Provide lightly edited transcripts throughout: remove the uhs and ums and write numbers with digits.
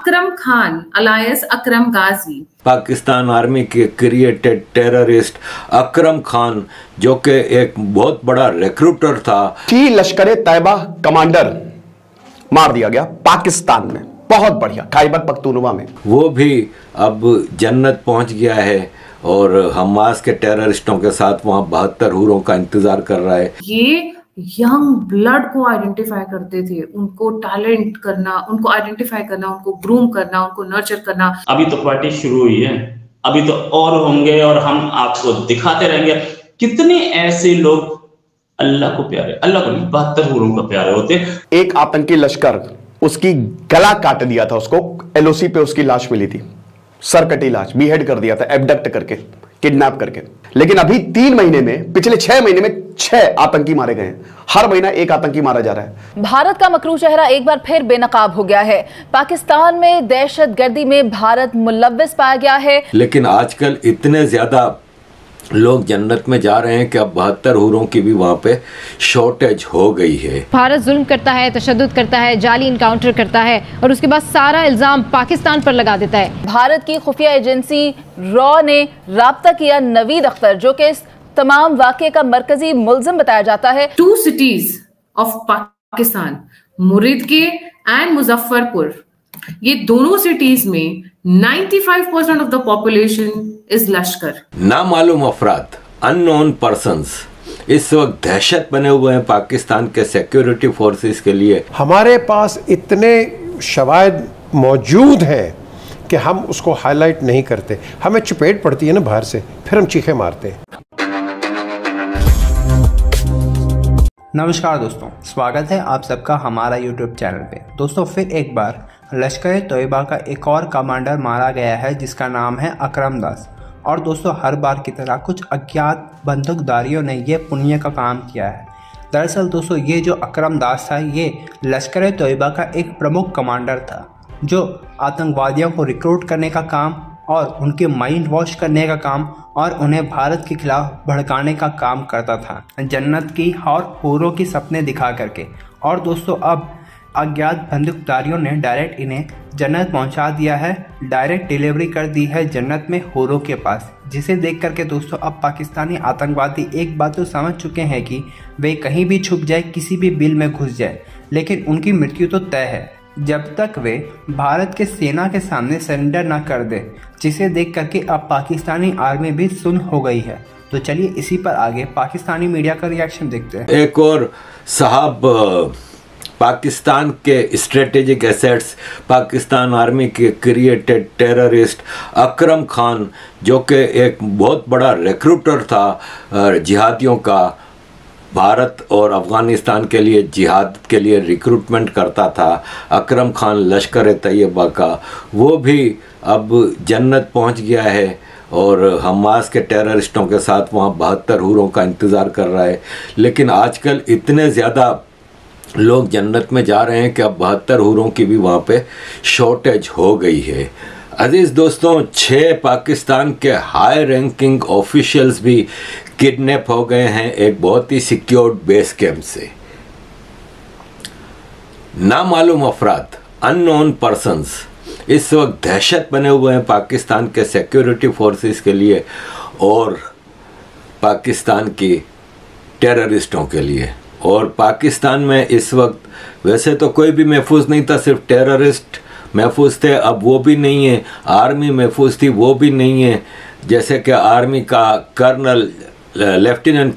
Akram Khan, alias Akram Ghazi. Pakistan army के created terrorist Akram Khan, जो कि एक बहुत बड़ा रिक्रूटर था, लश्कर तैयबा कमांडर मार दिया गया पाकिस्तान में। बहुत बढ़िया, खैबर पख्तूनवा में। वो भी अब जन्नत पहुंच गया है और हमास के टेररिस्टों के साथ वहां 72 हूरों का इंतजार कर रहा है। ये यंग ब्लड को आइडेंटिफाई करते थे, उनको टैलेंट करना, उनको आइडेंटिफाई करना, उनको ग्रूम करना, उनको नर्चर करना। अभी तो पार्टी शुरू हुई है, अभी तो और होंगे और हम आपको दिखाते रहेंगे कितने ऐसे लोग अल्लाह को प्यारे, अल्लाह को नहीं 72 हूरों को प्यारे होते। एक आतंकी लश्कर, उसकी गला काट दिया था, उसको एलओसी पे उसकी लाश मिली थी, सर कटी लाश, बीहेड कर दिया था, एबडक्ट करके, किडनैप करके। लेकिन अभी 3 महीने में, पिछले 6 महीने में 6 आतंकी मारे गए हैं। हर महीना एक आतंकी मारा जा रहा है। भारत का मकरू चेहरा एक बार फिर बेनकाब हो गया है। पाकिस्तान में दहशतगर्दी में भारत मुलव्विस पाया गया है। लेकिन आजकल इतने ज्यादा लोग जन्नत में जा रहे हैं कि अब 72 हूरों की भी वहाँ पे शॉर्टेज हो गई है। भारत जुल्म करता है, तशद्दुद करता है, जाली इनकाउंटर करता है और उसके बाद सारा इल्जाम पाकिस्तान पर लगा देता है। भारत की खुफिया एजेंसी रॉ ने राब्ता किया नवीद अख्तर, जो कि इस तमाम वाक़े का मरकजी मुल्जिम बताया जाता है। 2 cities of Pakistan, Muridke and Muzaffarpur, ये दोनों सिटीज में 95% ऑफ द पॉपुलेशन इज लश्कर। नामालूम अफराद, अननोन पर्सन्स, इस वक्त दहशत बने हुए हैं पाकिस्तान के सिक्योरिटी फोर्सेस के लिए। हमारे पास इतने शवाहिद मौजूद हैं कि हम उसको हाईलाइट नहीं करते। हमें चपेट पड़ती है ना बाहर से, फिर हम चीखें मारते हैं। नमस्कार दोस्तों, स्वागत है आप सबका हमारा YouTube चैनल पे। दोस्तों फिर एक बार लश्कर तोयबा का एक और कमांडर मारा गया है जिसका नाम है अकरम दास। और दोस्तों हर बार की तरह कुछ अज्ञात बंदूकधारियों ने ये पुण्य का काम किया है। दरअसल दोस्तों ये जो अकरम दास था, ये लश्कर तोयबा का एक प्रमुख कमांडर था जो आतंकवादियों को रिक्रूट करने का काम और उनके माइंड वॉश करने का काम और उन्हें भारत के खिलाफ भड़काने का काम करता था, जन्नत की और हूरों की सपने दिखा करके। और दोस्तों अब अज्ञात बंदूकधारियों ने डायरेक्ट इन्हें जन्नत पहुंचा दिया है, डायरेक्ट डिलीवरी कर दी है जन्नत में हूरों के पास, जिसे देख करके दोस्तों अब पाकिस्तानी आतंकवादी एक बात तो समझ चुके हैं कि वे कहीं भी छुप जाए, किसी भी बिल में घुस जाए, लेकिन उनकी मृत्यु तो तय है जब तक वे भारत के सेना के सामने सरेंडर ना कर दे, जिसे देख करके अब पाकिस्तानी आर्मी भी सुन्न हो गई है। तो चलिए इसी पर आगे पाकिस्तानी मीडिया का रिएक्शन देखते हैं। एक और साहब, पाकिस्तान के स्ट्रेटेजिक एसेट्स, पाकिस्तान आर्मी के क्रिएटेड टेररिस्ट अकरम खान, जो कि एक बहुत बड़ा रिक्रूटर था जिहादियों का, भारत और अफ़गानिस्तान के लिए जिहाद के लिए रिक्रूटमेंट करता था, अकरम खान लश्कर तैयबा का, वो भी अब जन्नत पहुंच गया है और हमास के टेररिस्टों के साथ वहाँ 72 हूरों का इंतज़ार कर रहा है। लेकिन आजकल इतने ज़्यादा लोग जन्नत में जा रहे हैं कि अब 72 हूरों की भी वहाँ पे शॉर्टेज हो गई है। अजीज़ दोस्तों, 6 पाकिस्तान के हाई रैंकिंग ऑफिशियल्स भी किडनैप हो गए हैं एक बहुत ही सिक्योर्ड बेस कैंप से। नामालूम अफराद, अननोन पर्सन्स, इस वक्त दहशत बने हुए हैं पाकिस्तान के सिक्योरिटी फोर्सेस के लिए और पाकिस्तान की टेररिस्टों के लिए। और पाकिस्तान में इस वक्त वैसे तो कोई भी महफूज नहीं था, सिर्फ टेररिस्ट महफूज थे, अब वो भी नहीं है। आर्मी महफूज थी, वो भी नहीं है। जैसे कि आर्मी का कर्नल, लेफ्टिनेंट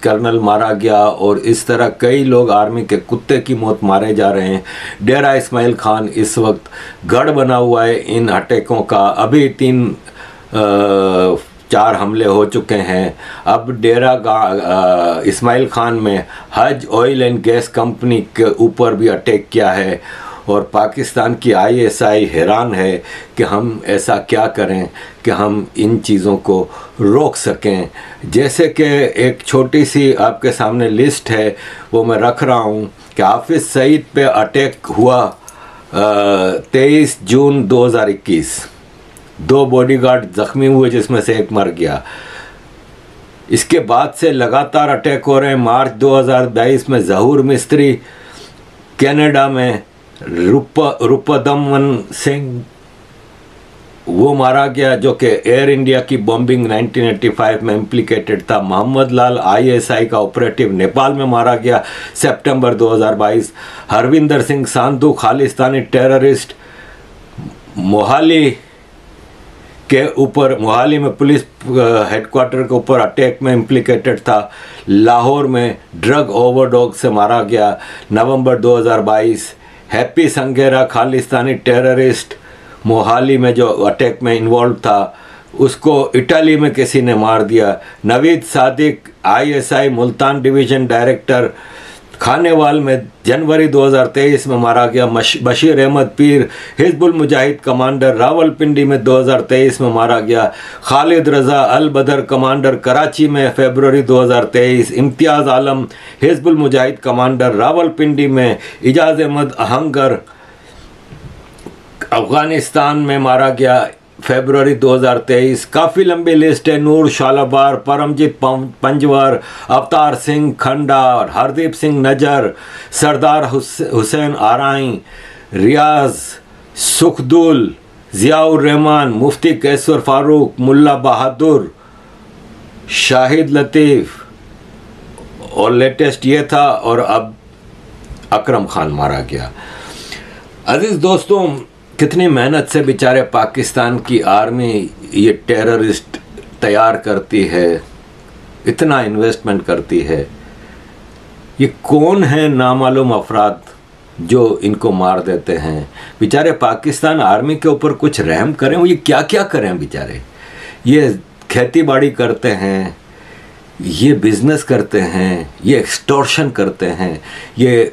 कर्नल मारा गया और इस तरह कई लोग आर्मी के कुत्ते की मौत मारे जा रहे हैं। डेरा इस्माइल खान इस वक्त गढ़ बना हुआ है इन अटैकों का। अभी 3-4 हमले हो चुके हैं। अब डेरा इस्माइल खान में हज ऑयल एंड गैस कंपनी के ऊपर भी अटैक किया है और पाकिस्तान की ISI हैरान है कि हम ऐसा क्या करें कि हम इन चीज़ों को रोक सकें। जैसे कि एक छोटी सी आपके सामने लिस्ट है, वो मैं रख रहा हूँ कि हाफिज़ सईद पे अटैक हुआ 23 जून 2021, 2 बॉडीगार्ड ज़ख्मी हुए जिसमें से एक मर गया। इसके बाद से लगातार अटैक हो रहे हैं। मार्च 2022 में ज़हूर मिस्त्री कनाडा में रूपदमन सिंह वो मारा गया, जो कि एयर इंडिया की बॉम्बिंग 1985 में इम्प्लिकेटेड था। मोहम्मद लाल ISI का ऑपरेटिव नेपाल में मारा गया सितंबर 2022। हरविंदर सिंह सांधू खालिस्तानी टेररिस्ट मोहाली के ऊपर, मोहाली में पुलिस हेडक्वार्टर के ऊपर अटैक में इम्प्लिकेटेड था। लाहौर में ड्रग ओवरडोज से मारा गया नवंबर 2022। हैप्पी संघेरा खालिस्तानी टेररिस्ट मोहाली में जो अटैक में इन्वॉल्व था, उसको इटली में किसी ने मार दिया। Naveed Sadiq ISI Multan division director Khanewal में जनवरी 2023 में मारा गया। बशीर अहमद पीर हिजबुल मुजाहिद कमांडर रावलपिंडी में 2023 में मारा गया। खालिद रज़ा अल बदर कमांडर कराची में फरवरी 2023। इम्तियाज़ आलम हिजबुल मुजाहिद कमांडर रावलपिंडी में। इजाज़ अहमद अहंगर अफगानिस्तान में मारा गया फरवरी 2023। काफ़ी लंबी लिस्ट है। नूर शालाबार, परमजीत पंजवार, अवतार सिंह खंडार, हरदीप सिंह नजर, सरदार हुसैन आराई, रियाज सुखदुल, जियाउर रहमान, मुफ्ती कैसर फारूक, मुल्ला बहादुर, शाहिद लतीफ़, और लेटेस्ट ये था। और अब अकरम खान मारा गया। अजीज़ दोस्तों, कितनी मेहनत से बेचारे पाकिस्तान की आर्मी ये टेररिस्ट तैयार करती है, इतना इन्वेस्टमेंट करती है। ये कौन है नामालूम अफराद जो इनको मार देते हैं? बेचारे पाकिस्तान आर्मी के ऊपर कुछ रहम करें। वो ये क्या क्या करें बेचारे? ये खेती बाड़ी करते हैं, ये बिजनेस करते हैं, ये एक्सटॉर्शन करते हैं, ये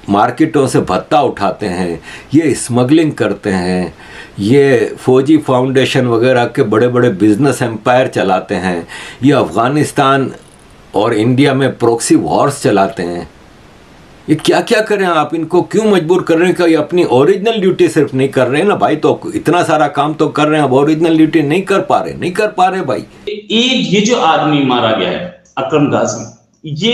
मार्केटों से भत्ता उठाते हैं, ये स्मगलिंग करते हैं, ये फौजी फाउंडेशन वगैरह के बड़े बड़े बिजनेस एम्पायर चलाते हैं, ये अफ़गानिस्तान और इंडिया में प्रॉक्सी वॉर्स चलाते हैं। ये क्या क्या करें आप? इनको क्यों मजबूर कर रहे हैं? कि अपनी ओरिजिनल ड्यूटी सिर्फ नहीं कर रहे हैं ना भाई, तो इतना सारा काम तो कर रहे हैं, अब ओरिजिनल ड्यूटी नहीं कर पा रहे भाई। ये जो आदमी मारा गया है अकरम गाजी, ये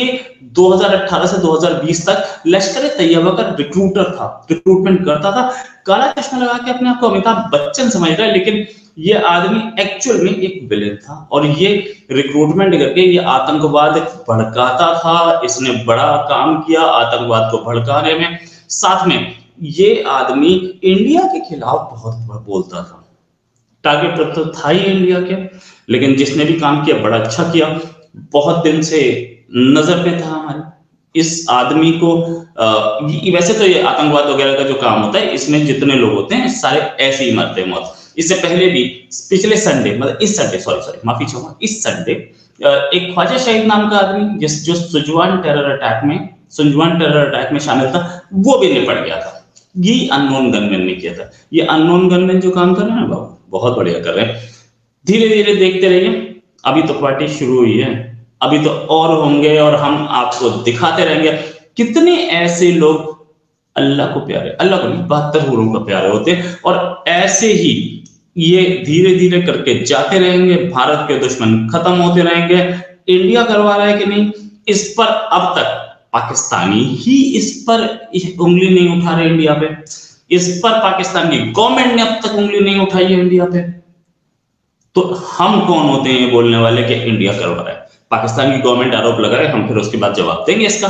2018 से 2020 तक लश्कर तैयबा का रिक्रूटर था, रिक्रूटमेंट करता था। काला चश्मा लगा के अपने आप को अमिताभ बच्चन समझ रहा है, लेकिन ये आदमी एक्चुअल में एक विलेन था। और ये रिक्रूटमेंट करके ये आतंकवाद भड़काता था। इसने बड़ा काम किया आतंकवाद को भड़काने में। साथ में ये आदमी इंडिया के खिलाफ बहुत बोलता था। टारगेट तो था ही इंडिया के, लेकिन जिसने भी काम किया बड़ा अच्छा किया। बहुत दिन से नजर पे था हमारे इस आदमी को। वैसे तो ये आतंकवाद वगैरह का जो काम होता है, इसमें जितने लोग होते हैं सारे ऐसे ही मरते हैं मौत। इससे पहले भी पिछले संडे, मतलब इस संडे, सॉरी माफी चाहूंगा, इस संडे एक ख्वाजा शहीद नाम का आदमी जो सुजवान टेरर अटैक में शामिल था, वो भी निपट गया था। ये अननोन गनमैन ने किया था। ये अननोन गनमैन जो काम कर रहे हैं ना बाबू, बहुत बढ़िया कर रहे हैं। धीरे धीरे देखते रहिए, अभी तो पार्टी शुरू हुई है, अभी तो और होंगे और हम आपको दिखाते रहेंगे कितने ऐसे लोग अल्लाह को प्यारे, अल्लाह को नहीं 72 हुरों का प्यारे होते हैं। और ऐसे ही ये धीरे धीरे करके जाते रहेंगे। भारत के दुश्मन खत्म होते रहेंगे। इंडिया करवा रहा है कि नहीं, इस पर अब तक पाकिस्तानी ही इस पर उंगली नहीं उठा रहे इंडिया पे। इस पर पाकिस्तान की गवर्नमेंट ने अब तक उंगली नहीं उठाई है इंडिया पे। तो हम कौन होते हैं ये बोलने वाले कि इंडिया करवा रहा है? पाकिस्तान की गवर्नमेंट आरोप लगा रहे, हम फिर उसके बाद जवाब देंगे इसका।